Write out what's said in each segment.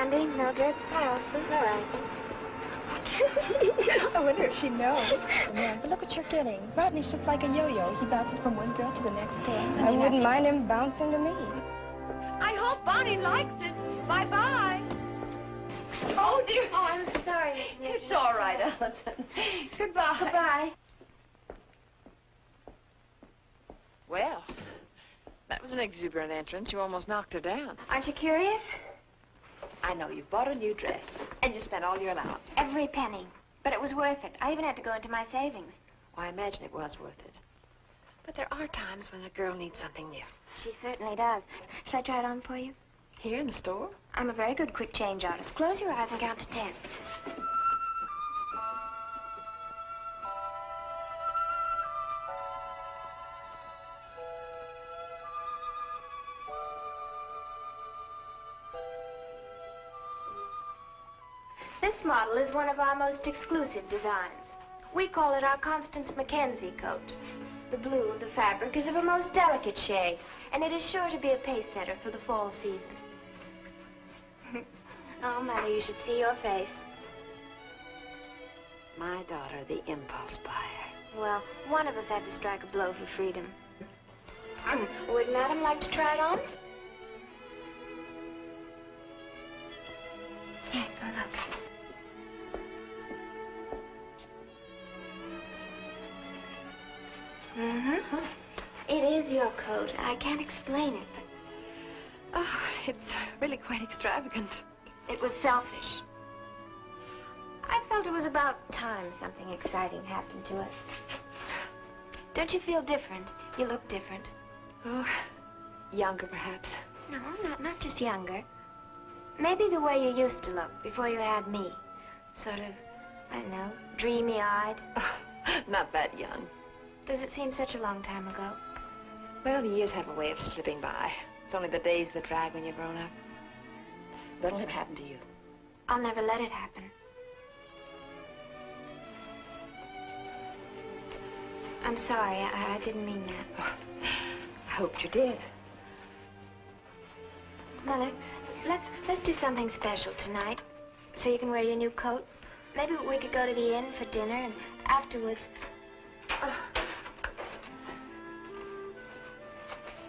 Sandy, Mildred. Hi, Allison. Hello. I wonder if she knows. Yeah, but look what you're getting. Rodney's just like a yo-yo. He bounces from one girl to the next girl. I wouldn't mind him bouncing to me. I hope Bonnie likes it. Bye-bye. Oh, dear. Oh, I'm sorry, Miss Newton. It's all right, Allison. Goodbye. Goodbye. Well, that was an exuberant entrance. You almost knocked her down. Aren't you curious? I know. You bought a new dress, and you spent all your allowance. Every penny. But it was worth it. I even had to go into my savings. Well, I imagine it was worth it. But there are times when a girl needs something new. She certainly does. Should I try it on for you? Here in the store? I'm a very good quick change artist. Close your eyes and count to 10. This model is one of our most exclusive designs. We call it our Constance Mackenzie coat. The blue of the fabric is of a most delicate shade, and it is sure to be a pace setter for the fall season. Oh, Mother, you should see your face. My daughter, the impulse buyer. Well, one of us had to strike a blow for freedom. Would Madam like to try it on? Here, go look. Mm-hmm. It is your coat. I can't explain it, but... Oh, it's really quite extravagant. It was selfish. I felt it was about time something exciting happened to us. Don't you feel different? You look different. Oh, younger perhaps. No, not just younger. Maybe the way you used to look before you had me. Sort of, I don't know, dreamy-eyed. Oh, not that young. Does it seem such a long time ago? Well, the years have a way of slipping by. It's only the days that drag when you're grown up. That'll never happen to you. I'll never let it happen. I'm sorry, I didn't mean that. Oh, I hoped you did. Mother, let's do something special tonight, so you can wear your new coat. Maybe we could go to the inn for dinner, and afterwards... Oh.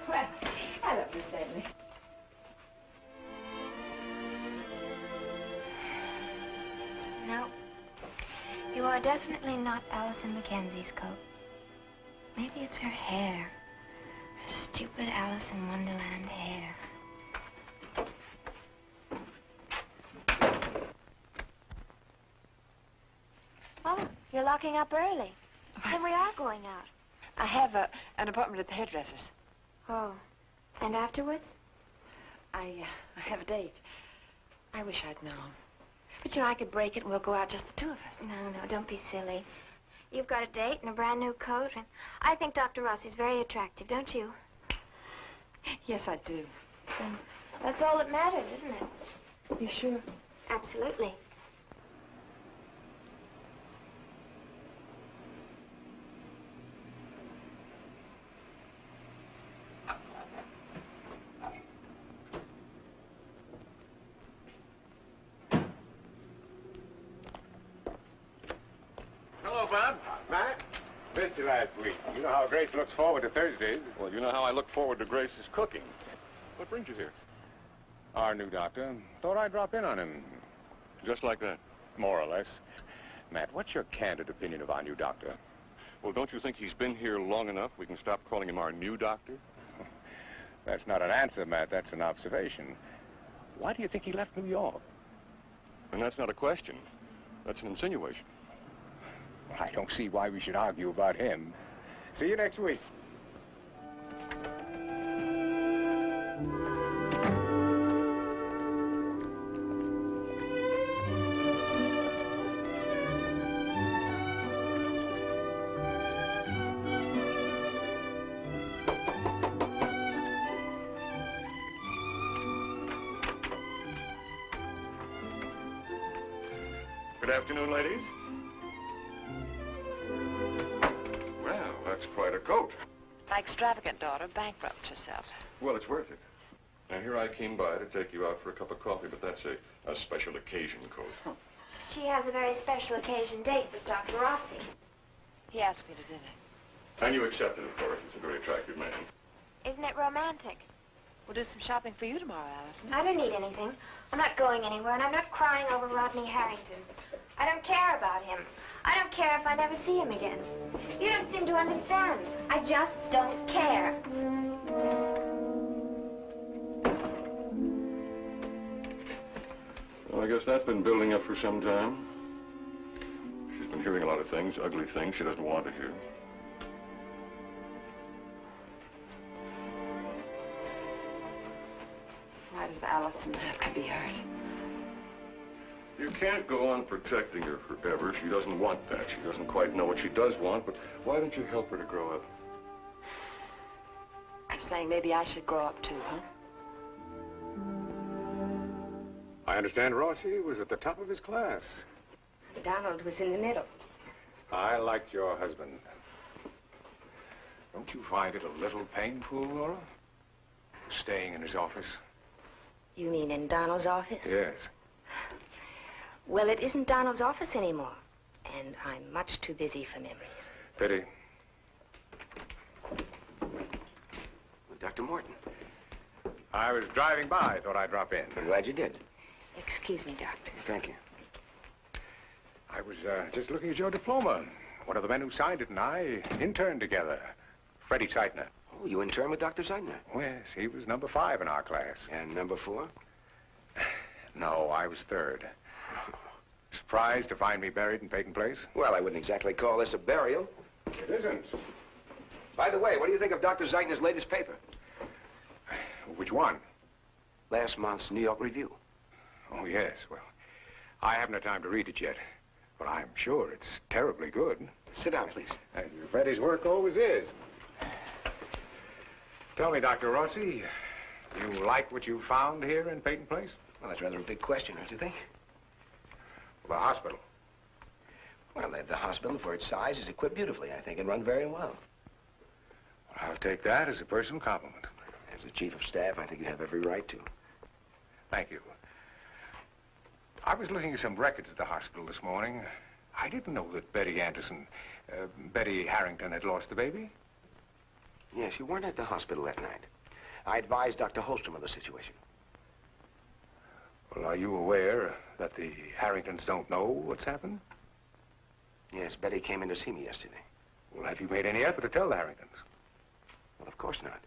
Well, I love you, Stanley. No, you are definitely not Allison Mackenzie's coat. Maybe it's her hair. Her stupid Alice in Wonderland hair. Oh, you're locking up early. Then we are going out. I have an appointment at the hairdresser's. Oh, and afterwards? I have a date. I wish I'd known. But, you know, I could break it and we'll go out just the two of us. No, don't be silly. You've got a date and a brand new coat, and I think Dr. Rossi's very attractive, don't you? Yes, I do. Then that's all that matters, isn't it? You sure? Absolutely. Hello, Bob. Matt. Missed you last week. You know how Grace looks forward to Thursdays. Well, you know how I look forward to Grace's cooking. What brings you here? Our new doctor. Thought I'd drop in on him. Just like that? More or less. Matt, what's your candid opinion of our new doctor? Well, don't you think he's been here long enough? We can stop calling him our new doctor? That's not an answer, Matt. That's an observation. Why do you think he left New York? And that's not a question. That's an insinuation. Well, I don't see why we should argue about him. See you next week. Good afternoon, ladies. Well, that's quite a coat. My extravagant daughter bankrupted herself. Well, it's worth it. And here I came by to take you out for a cup of coffee, but that's a special occasion coat. She has a very special occasion date with Dr. Rossi. He asked me to dinner. And you accepted, of course. He's a very attractive man. Isn't it romantic? We'll do some shopping for you tomorrow, Allison. I don't need anything. I'm not going anywhere, and I'm not crying over Rodney Harrington. I don't care about him. I don't care if I never see him again. You don't seem to understand. I just don't care. Well, I guess that's been building up for some time. She's been hearing a lot of things, ugly things she doesn't want to hear. Why does Allison have to be hurt? You can't go on protecting her forever. She doesn't want that. She doesn't quite know what she does want, but why don't you help her to grow up? I'm saying maybe I should grow up too, huh? I understand Rossi was at the top of his class. Donald was in the middle. I liked your husband. Don't you find it a little painful, Laura? Staying in his office? You mean in Donald's office? Yes. Well, it isn't Donald's office anymore. And I'm much too busy for memories. Pity. Well, Dr. Morton. I was driving by. Thought I'd drop in. I'm glad you did. Excuse me, Doctor. Thank you. I was just looking at your diploma. One of the men who signed it and I interned together. Freddie Zeitner. Oh, you interned with Dr. Zeitner? Oh, yes, he was number 5 in our class. And number 4? No, I was 3rd. Surprised to find me buried in Peyton Place? Well, I wouldn't exactly call this a burial. It isn't. By the way, what do you think of Dr. Zeitner's latest paper? Which one? Last month's New York Review. Oh, yes. Well, I haven't had time to read it yet. But I'm sure it's terribly good. Sit down, please. Freddie's work always is. Tell me, Dr. Rossi, you like what you found here in Peyton Place? Well, that's rather a big question, don't you think? The hospital. Well, the hospital, for its size, is equipped beautifully, I think, and run very well. I'll take that as a personal compliment. As the chief of staff, I think you have every right to. Thank you. I was looking at some records at the hospital this morning. I didn't know that Betty Harrington had lost the baby. Yes, you weren't at the hospital that night. I advised Dr. Holstrom of the situation. Well, are you aware that the Harringtons don't know what's happened? Yes, Betty came in to see me yesterday. Well, have you made any effort to tell the Harringtons? Well, of course not.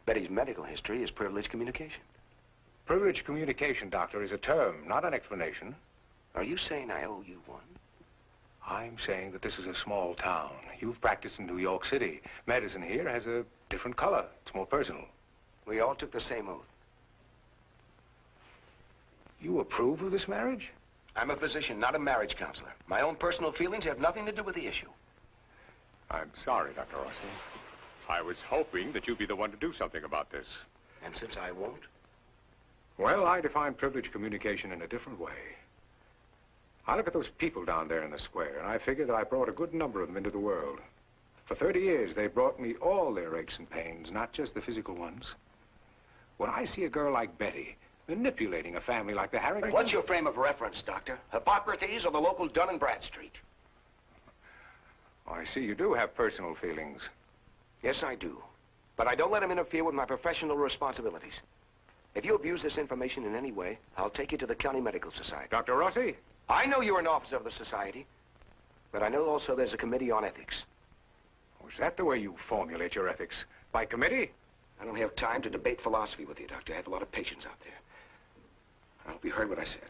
Betty's medical history is privileged communication. Privileged communication, Doctor, is a term, not an explanation. Are you saying I owe you one? I'm saying that this is a small town. You've practiced in New York City. Medicine here has a different color. It's more personal. We all took the same oath. You approve of this marriage? I'm a physician, not a marriage counselor. My own personal feelings have nothing to do with the issue. I'm sorry, Dr. Rossi. I was hoping that you'd be the one to do something about this. And since I won't? Well, I define privileged communication in a different way. I look at those people down there in the square, and I figure that I brought a good number of them into the world. For 30 years, they brought me all their aches and pains, not just the physical ones. When I see a girl like Betty manipulating a family like the Harringtons... What's your frame of reference, Doctor? Hippocrates or the local Dun and Bradstreet? Oh, I see you do have personal feelings. Yes, I do. But I don't let them interfere with my professional responsibilities. If you abuse this information in any way, I'll take you to the County Medical Society. Dr. Rossi? I know you're an officer of the society, but I know also there's a committee on ethics. Oh, is that the way you formulate your ethics? By committee? I don't have time to debate philosophy with you, Doctor. I have a lot of patients out there. I hope you heard what I said.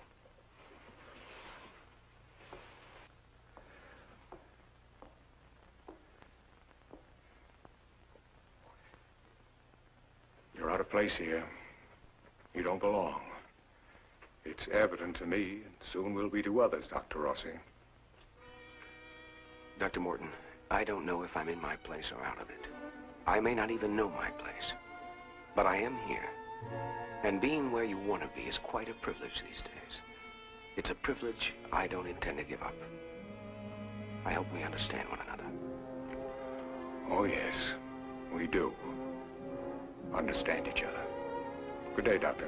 You're out of place here. You don't belong. It's evident to me, and soon will be to others, Dr. Rossi. Dr. Morton, I don't know if I'm in my place or out of it. I may not even know my place. But I am here. And being where you want to be is quite a privilege these days. It's a privilege I don't intend to give up. I hope we understand one another. Oh, yes, we do. Understand each other. Good day, Doctor.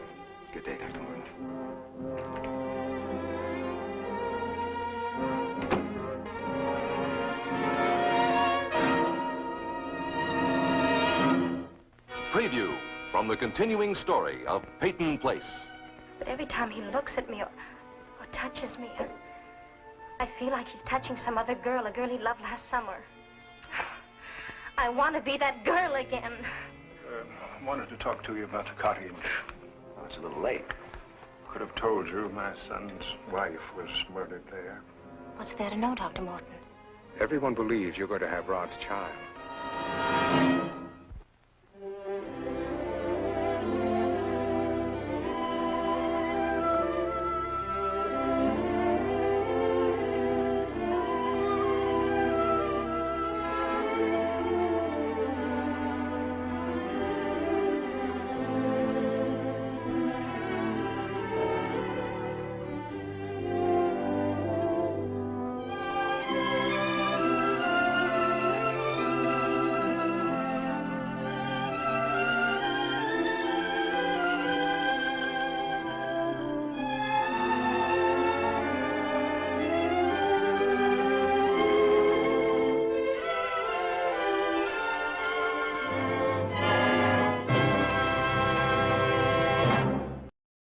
Good day, Dr. Morton. Preview from the continuing story of Peyton Place. But every time he looks at me or touches me, I feel like he's touching some other girl, a girl he loved last summer. I want to be that girl again. I wanted to talk to you about the cottage. Well, it's a little late. Could have told you my son's wife was murdered there. What's there to know, Dr. Morton? Everyone believes you're going to have Rod's child.